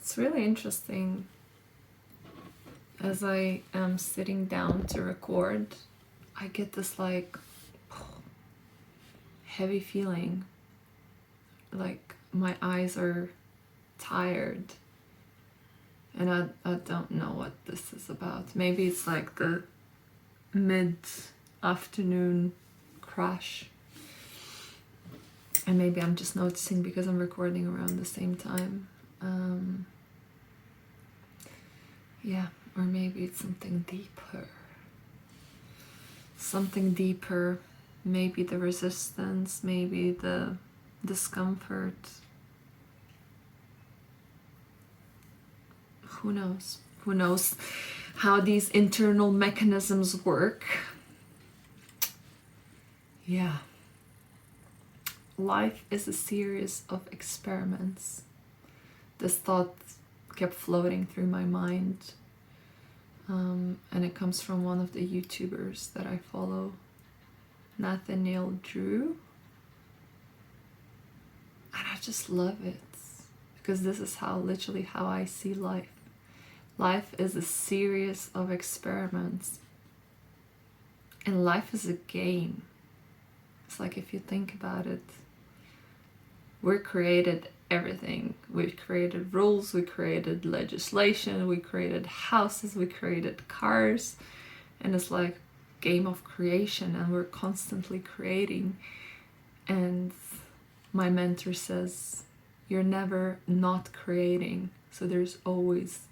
It's really interesting. As I am sitting down to record, I get this like heavy feeling, like my eyes are tired, and I don't know what this is about. Maybe it's like the mid-afternoon crash, and maybe I'm just noticing because I'm recording around the same time. Yeah, or maybe it's something deeper. Something deeper, maybe the resistance, maybe the discomfort. Who knows? Who knows how these internal mechanisms work? Yeah. Life is a series of experiments. This thought kept floating through my mind. And it comes from one of the YouTubers that I follow, Nathaniel Drew. And I just love it, because this is literally how I see life. Life is a series of experiments. And life is a game. It's like, if you think about it, we created everything. We created rules, we created legislation, we created houses, we created cars. And it's like game of creation, and we're constantly creating. And my mentor says, you're never not creating. So there's always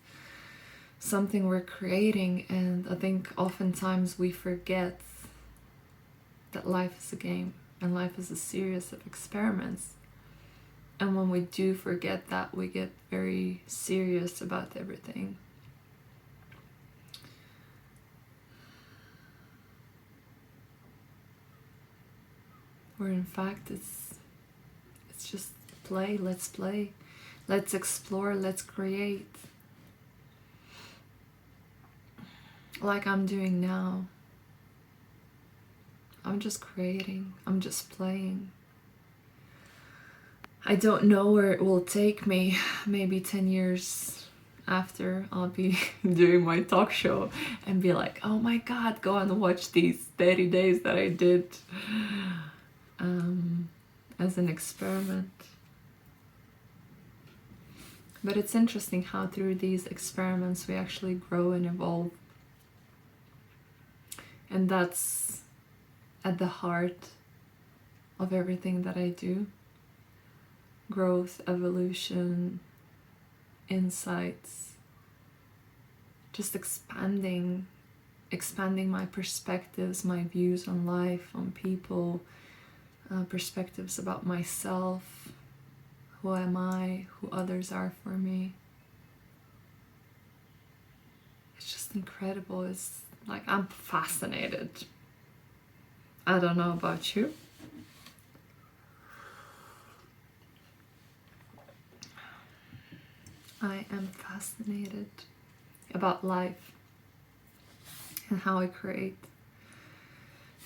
something we're creating. And I think oftentimes we forget that life is a game and life is a series of experiments. And when we do forget that, we get very serious about everything. Where in fact it's just play, let's explore, let's create. Like I'm doing now. I'm just creating, I'm just playing. I don't know where it will take me. Maybe 10 years after, I'll be doing my talk show and be like, oh my god, go and watch these 30 days that I did as an experiment. But it's interesting how through these experiments we actually grow and evolve. And that's at the heart of everything that I do. Growth, evolution, insights, just expanding my perspectives, my views on life, on people, perspectives about myself, who am I, who others are for me. It's just incredible. It's like, I'm fascinated. I don't know about you. I am fascinated about life and how I create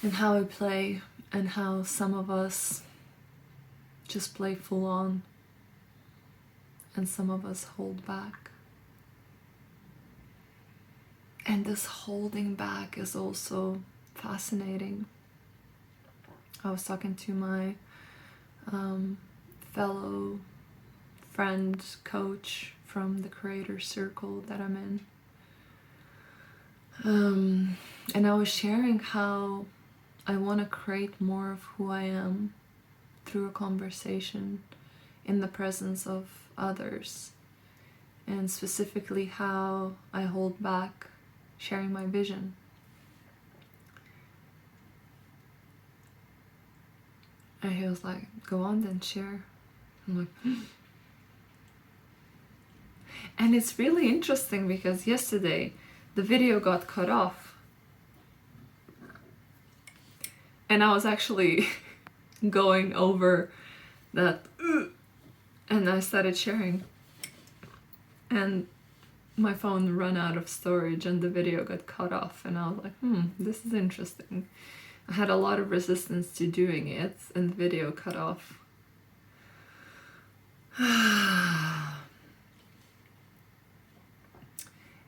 and how I play, and how some of us just play full on and some of us hold back. And this holding back is also fascinating. I was talking to my fellow friend, coach from the creator circle that I'm in. And I was sharing how I want to create more of who I am through a conversation in the presence of others. And specifically how I hold back sharing my vision. And he was like, go on then, share. I'm like, And it's really interesting because yesterday the video got cut off. And I was actually going over that and I started sharing. And my phone ran out of storage and the video got cut off. And I was like, this is interesting. I had a lot of resistance to doing it and the video cut off.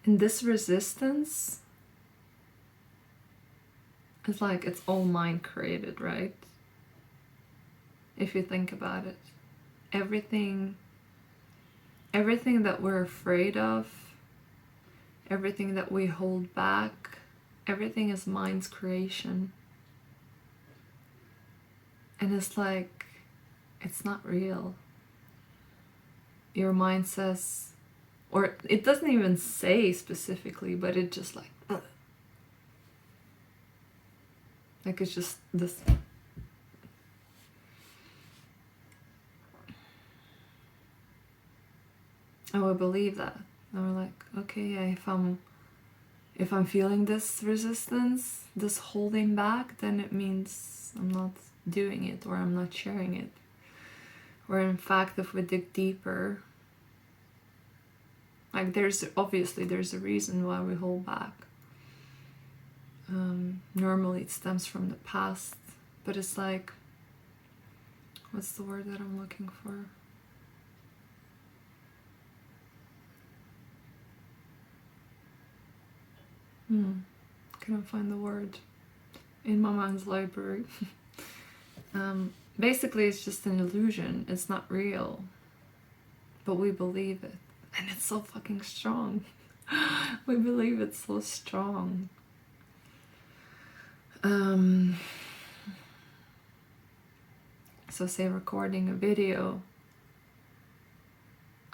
And this resistance is like, it's all mind created, right? If you think about it, everything that we're afraid of, everything that we hold back, everything is mind's creation. And it's like, it's not real. Your mind says, or it doesn't even say specifically, but it just like, ugh. Like it's just this. I would believe that. And we're like, okay, yeah, if I'm feeling this resistance, this holding back, then it means I'm not doing it, or I'm not sharing it. Or in fact, if we dig deeper, like there's a reason why we hold back. Normally it stems from the past, but it's like, what's the word that I'm looking for? Couldn't find the word in my mind's library. Basically, it's just an illusion. It's not real, but we believe it, and it's so fucking strong. We believe it's so strong. So say recording a video.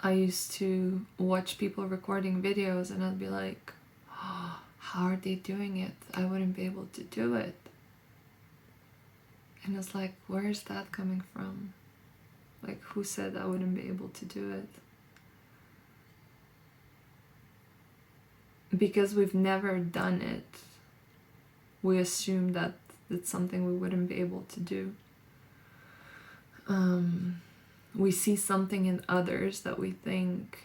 I used to watch people recording videos and I'd be like, oh, how are they doing it? I wouldn't be able to do it. And it's like, where is that coming from? Like, who said I wouldn't be able to do it? Because we've never done it, we assume that it's something we wouldn't be able to do. We see something in others that we think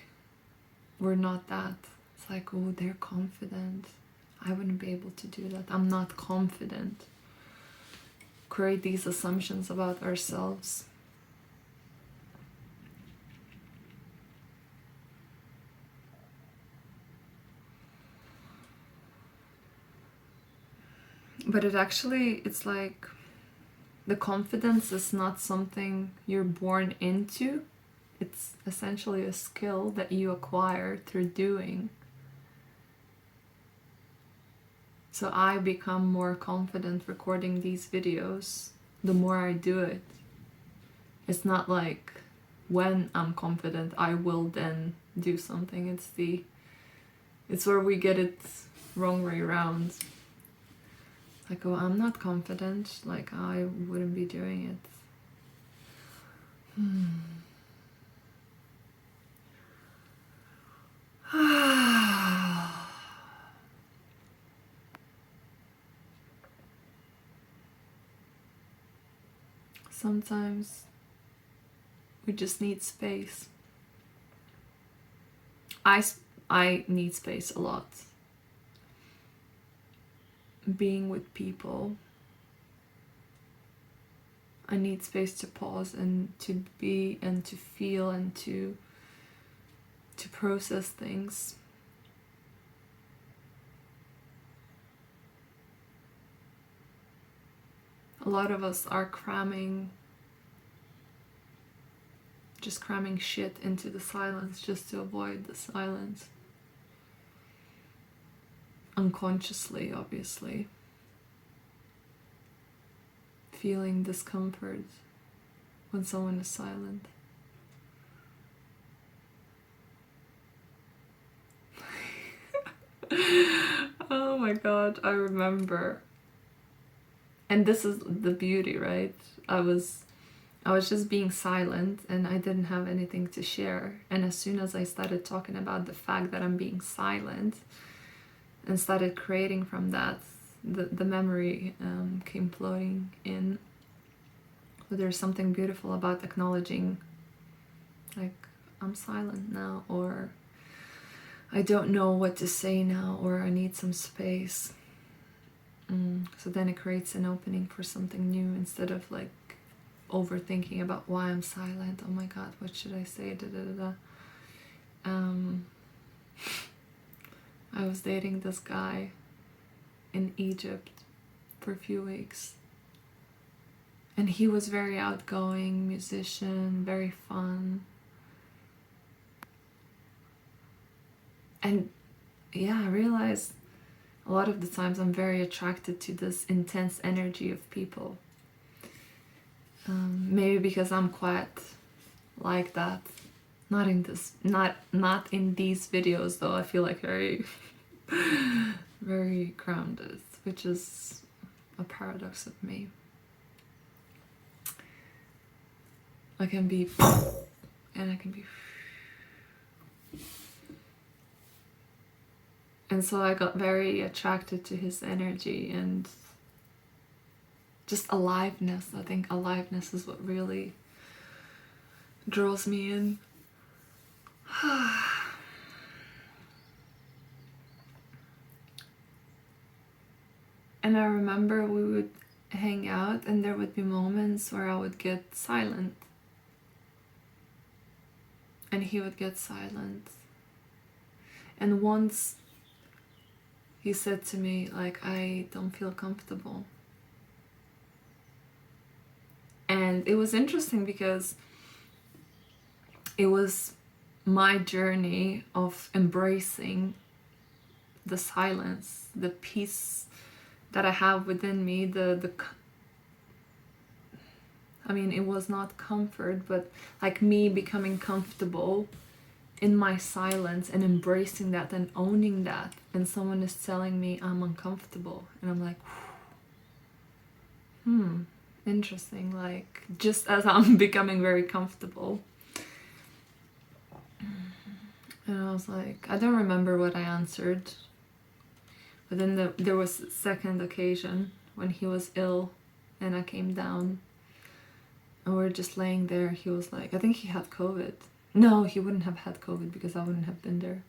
we're not that. It's like, oh, they're confident. I wouldn't be able to do that. I'm not confident. Create these assumptions about ourselves. But it's like, the confidence is not something you're born into. It's essentially a skill that you acquire through doing. So I become more confident recording these videos the more I do it. It's not like when I'm confident I will then do something. It's where we get it wrong way around. Like, oh, I'm not confident, like I wouldn't be doing it. Sometimes we just need space. I need space a lot. Being with people, I need space to pause and to be and to feel and to process things. A lot of us are cramming shit into the silence just to avoid the silence. Unconsciously, obviously. Feeling discomfort when someone is silent. Oh my god, I remember. And this is the beauty, right? I was just being silent and I didn't have anything to share. And as soon as I started talking about the fact that I'm being silent and started creating from that, the memory came flowing in. But there's something beautiful about acknowledging, like, I'm silent now, or I don't know what to say now, or I need some space. So then it creates an opening for something new instead of like overthinking about why I'm silent. Oh my god, what should I say? I was dating this guy in Egypt for a few weeks. And he was very outgoing, musician, very fun. And yeah, I realized a lot of the times I'm very attracted to this intense energy of people. Maybe because I'm quite like that. Not in these videos though. I feel like very very grounded, which is a paradox of me. I can be and I can be, and so I got very attracted to his energy and just aliveness. I think aliveness is what really draws me in. And I remember we would hang out and there would be moments where I would get silent and he would get silent. And once he said to me, like, I don't feel comfortable. And it was interesting because it was my journey of embracing the silence, the peace that I have within me, I mean, it was not comfort, but like me becoming comfortable in my silence and embracing that and owning that. And someone is telling me I'm uncomfortable and I'm like, interesting. Like, just as I'm becoming very comfortable. And I was like, I don't remember what I answered. But then there was a second occasion when he was ill and I came down and we were just laying there. He was like, I think he had COVID. No, he wouldn't have had COVID because I wouldn't have been there.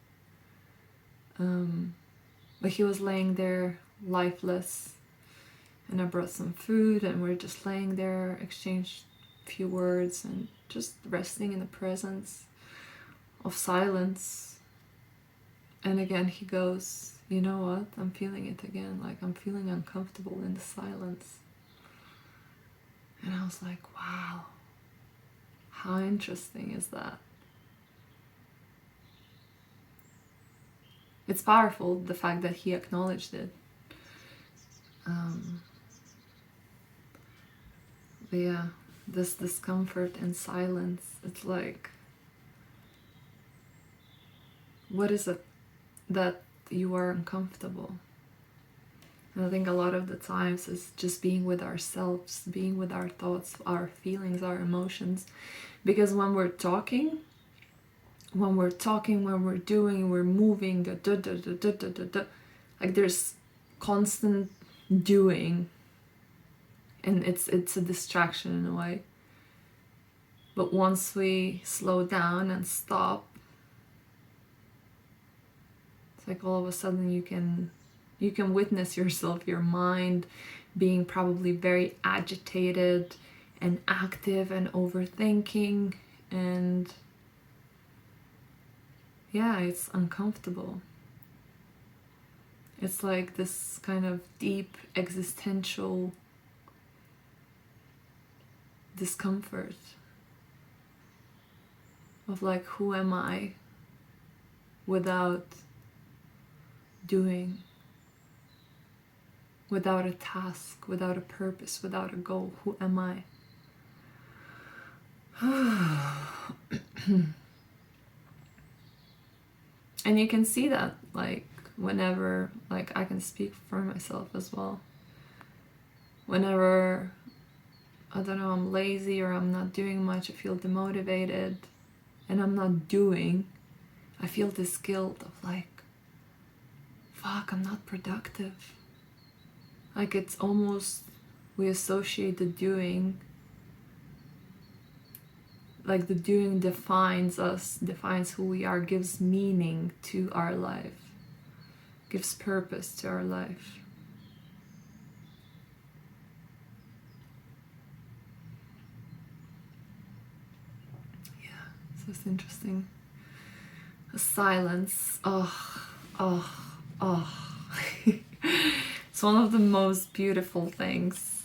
But he was laying there lifeless and I brought some food and we're just laying there, exchanged a few words and just resting in the presence of silence. And again he goes, you know what, I'm feeling it again, like I'm feeling uncomfortable in the silence. And I was like, wow, how interesting is that? It's powerful, the fact that he acknowledged it. But yeah, this discomfort and silence, it's like, what is it that you are uncomfortable? And I think a lot of the times it's just being with ourselves, being with our thoughts, our feelings, our emotions. Because when we're talking, when we're doing, we're moving, like there's constant doing, and it's a distraction in a way. But once we slow down and stop, it's like all of a sudden you can witness yourself, your mind being probably very agitated and active and overthinking, and yeah, it's uncomfortable. It's like this kind of deep existential discomfort of like, who am I without doing, without a task, without a purpose, without a goal? Who am I? And you can see that, like, whenever, like, I can speak for myself as well. Whenever, I don't know, I'm lazy or I'm not doing much, I feel demotivated and I'm not doing, I feel this guilt of like, fuck, I'm not productive. Like, it's almost, we associate the doing, like the doing defines us, defines who we are, gives meaning to our life, gives purpose to our life. Yeah, so it's interesting. A silence, oh, Oh, it's one of the most beautiful things.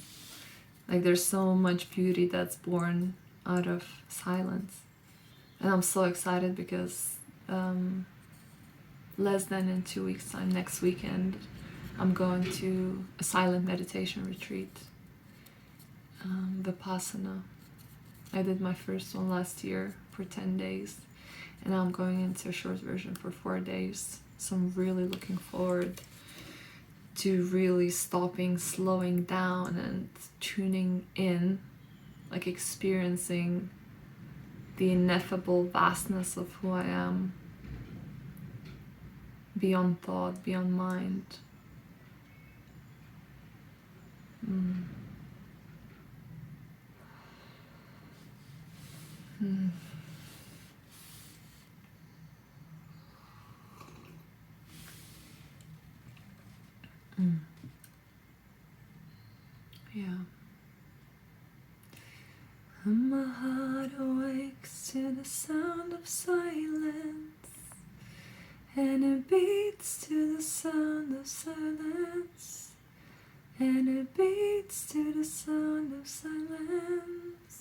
Like, there's so much beauty that's born out of silence. And I'm so excited because less than in 2 weeks time, next weekend, I'm going to a silent meditation retreat, Vipassana. I did my first one last year for 10 days, and I'm going into a short version for 4 days. So I'm really looking forward to really stopping, slowing down, and tuning in, like experiencing the ineffable vastness of who I am, beyond thought, beyond mind. Mm. Mm. Mm. Yeah. And my heart awakes to the sound of silence, and it beats to the sound of silence, and it beats to the sound of silence.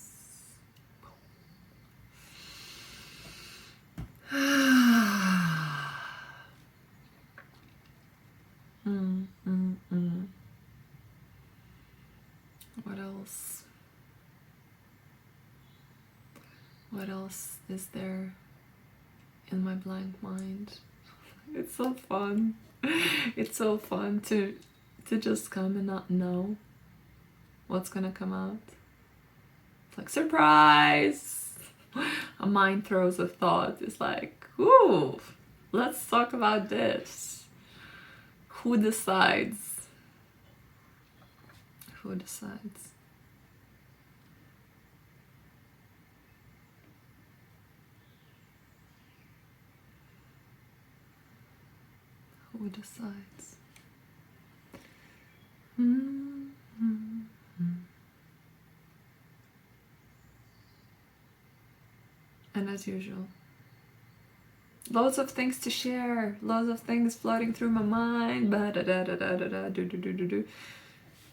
What else? What else is there in my blank mind? It's so fun. It's so fun to just come and not know what's gonna come out. It's like, surprise! A mind throws a thought. It's like, ooh, let's talk about this. Who decides? Who decides? Who decides? And as usual, loads of things to share, loads of things floating through my mind.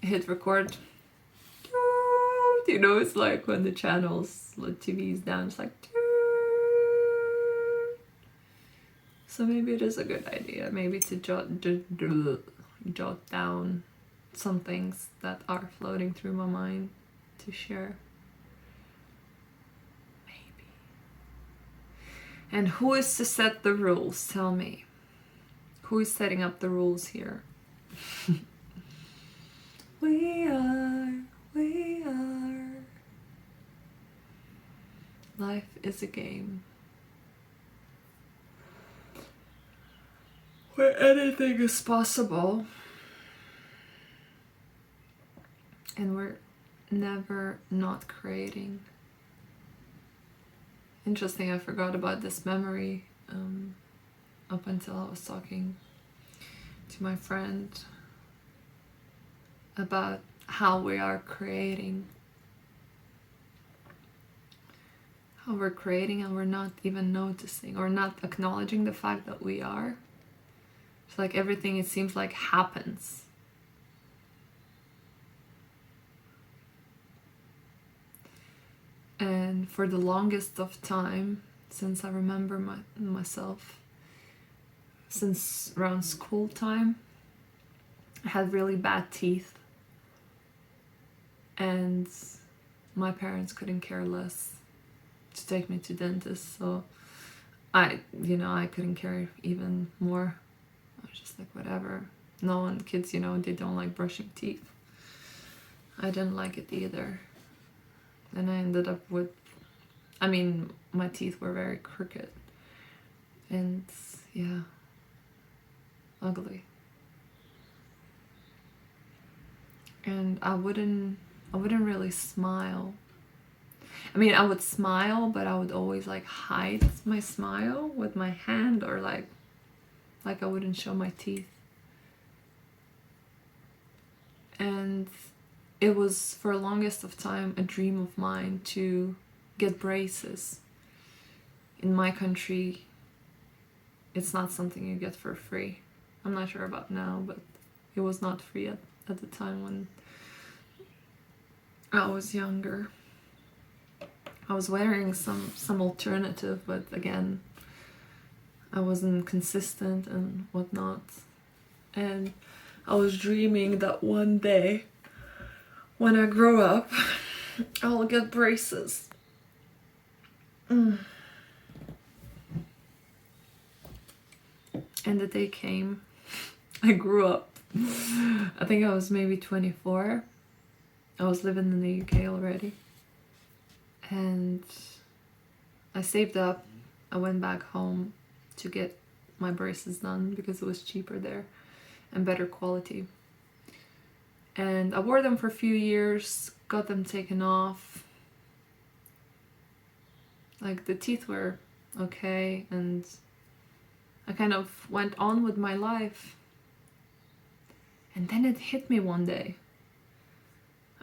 Hit record. You know, it's like when the channels, the TV is down, it's like. So maybe it is a good idea, maybe to jot down some things that are floating through my mind to share. Maybe. And who is to set the rules? Tell me. Who is setting up the rules here? We are. Life is a game where anything is possible, and we're never not creating. Interesting, I forgot about this memory up until I was talking to my friend about how we are creating. How we're creating and we're not even noticing or not acknowledging the fact that we are. It's like everything, it seems like, happens. And for the longest of time, since I remember myself, since around school time, I had really bad teeth. And my parents couldn't care less to take me to dentist, so I couldn't care even more. I was just like, whatever. No one, kids, they don't like brushing teeth. I didn't like it either. And I ended up with, my teeth were very crooked. And yeah, ugly. And I wouldn't really smile. I would smile, but I would always like hide my smile with my hand, or like I wouldn't show my teeth. And it was, for the longest of time, a dream of mine to get braces. In my country, it's not something you get for free. I'm not sure about now, but it was not free at the time when I was younger. I was wearing some alternative, but again, I wasn't consistent and whatnot. And I was dreaming that one day, when I grow up, I'll get braces. And the day came. I grew up. I think I was maybe 24. I was living in the UK already. And I saved up. I went back home to get my braces done because it was cheaper there and better quality. And I wore them for a few years, got them taken off. Like, the teeth were okay, and I kind of went on with my life. And then it hit me one day.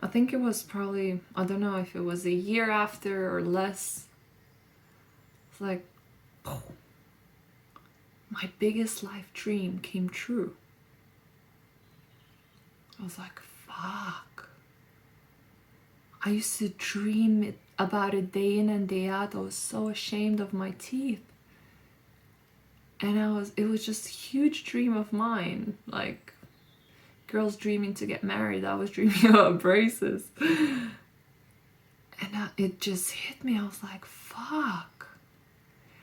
I think it was probably, I don't know if it was a year after or less. It's like, my biggest life dream came true. I was like, fuck. I used to dream about it day in and day out. I was so ashamed of my teeth. And it was just a huge dream of mine. Like, girls dreaming to get married. I was dreaming about braces. And it just hit me. I was like, fuck.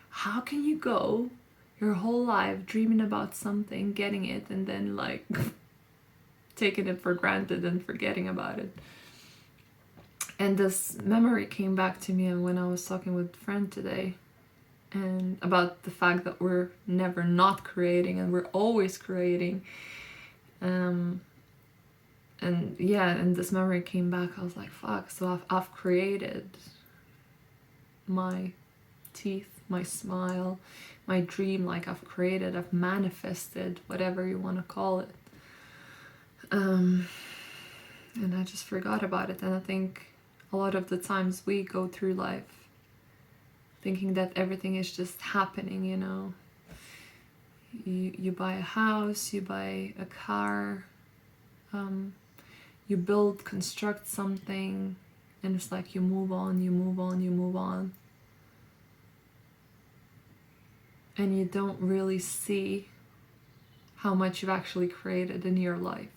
How can you go your whole life dreaming about something, getting it, and then like taking it for granted and forgetting about it? And this memory came back to me when I was talking with a friend today, and about the fact that we're never not creating and we're always creating. And this memory came back. I was like, fuck, so I've created my teeth, my smile, my dream. Like, I've manifested, whatever you want to call it. And I just forgot about it. And I think a lot of the times we go through life thinking that everything is just happening, you know. You buy a house, you buy a car, you construct something, and it's like you move on. And you don't really see how much you've actually created in your life.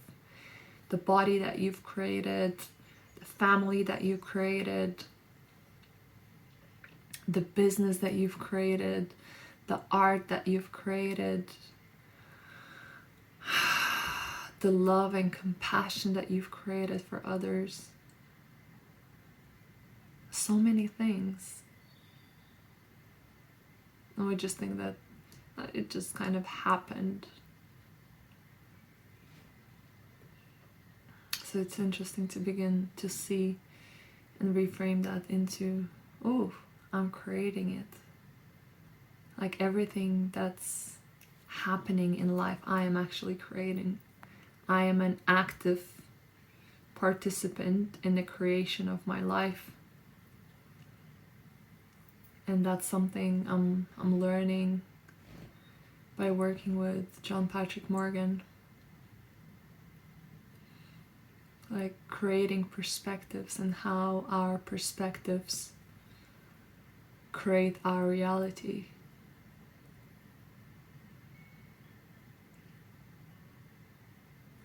The body that you've created, the family that you created, the business that you've created, the art that you've created, the love and compassion that you've created for others. So many things. And we just think that it just kind of happened. So it's interesting to begin to see and reframe that into, oh, I'm creating it. Like, everything that's happening in life, I am actually creating. I am an active participant in the creation of my life. And that's something I'm learning by working with John Patrick Morgan. Like, creating perspectives and how our perspectives create our reality.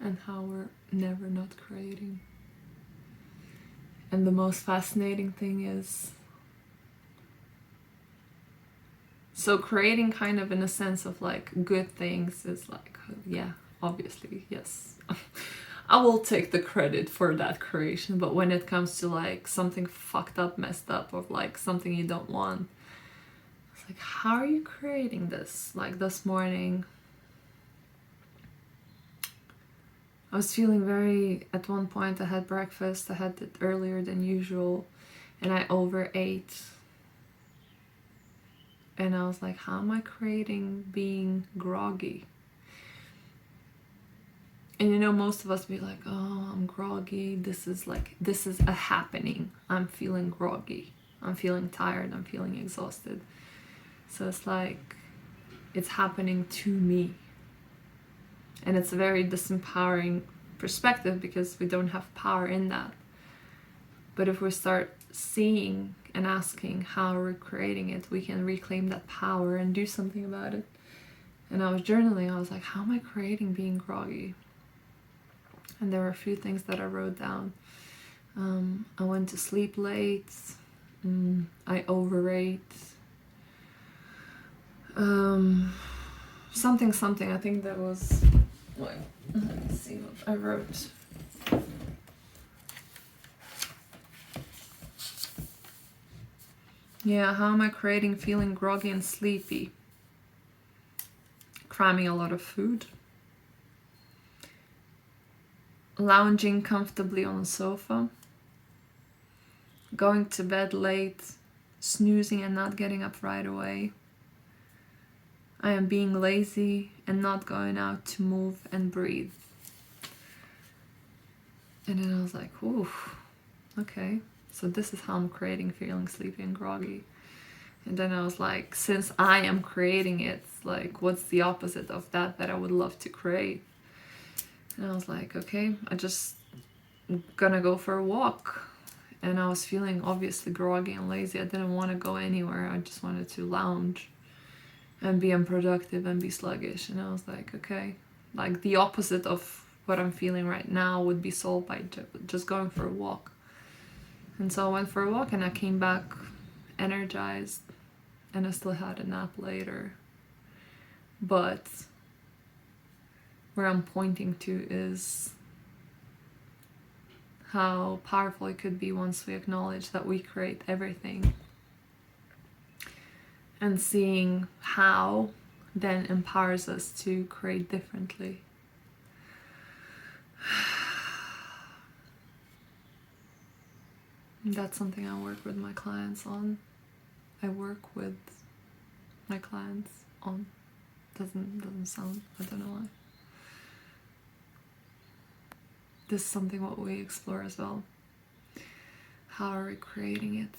And how we're never not creating. And the most fascinating thing is, so creating kind of in a sense of like good things is like, yeah, obviously, yes. I will take the credit for that creation, but when it comes to like something fucked up, messed up, or like something you don't want, it's like, how are you creating this? Like, this morning, I was feeling at one point I had breakfast, I had it earlier than usual, and I overate. And I was like, how am I creating being groggy? And you know, most of us be like, oh, I'm groggy. This is a happening. I'm feeling groggy. I'm feeling tired. I'm feeling exhausted. So it's like, it's happening to me. And it's a very disempowering perspective because we don't have power in that. But if we start seeing and asking how we're creating it, we can reclaim that power and do something about it. And I was journaling, I was like, how am I creating being groggy? And there were a few things that I wrote down. I went to sleep late. I overate. Something. I think that was... Wait, let's see what I wrote. Yeah, how am I creating feeling groggy and sleepy? Cramming a lot of food. Lounging comfortably on a sofa. Going to bed late. Snoozing and not getting up right away. I am being lazy and not going out to move and breathe. And then I was like, ooh, okay. So this is how I'm creating feeling sleepy and groggy. And then I was like, since I am creating it, like, what's the opposite of that I would love to create? And I was like, okay, I just gonna go for a walk. And I was feeling obviously groggy and lazy. I didn't want to go anywhere. I just wanted to lounge and be unproductive and be sluggish. And I was like, okay, like the opposite of what I'm feeling right now would be solved by just going for a walk. And so I went for a walk and I came back energized, and I still had a nap later. But where I'm pointing to is how powerful it could be once we acknowledge that we create everything. And seeing how then empowers us to create differently. That's something I work with my clients on. Doesn't sound, I don't know why. This is something what we explore as well. How are we creating it?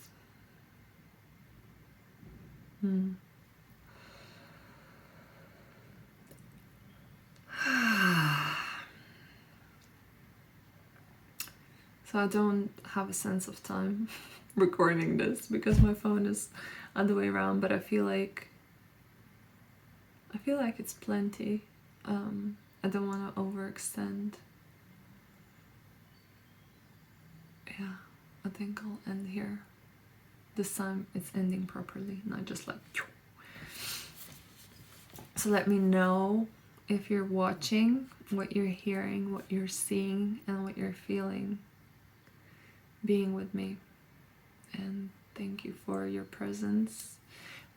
So I don't have a sense of time recording this because my phone is other way around, but I feel like it's plenty. I don't want to overextend. Yeah, I think I'll end here. This time it's ending properly, not just like... So let me know if you're watching, what you're hearing, what you're seeing, and what you're feeling being with me. And thank you for your presence,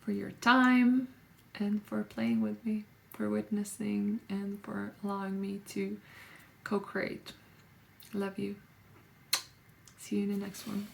for your time, and for playing with me, for witnessing, and for allowing me to co-create. Love you. See you in the next one.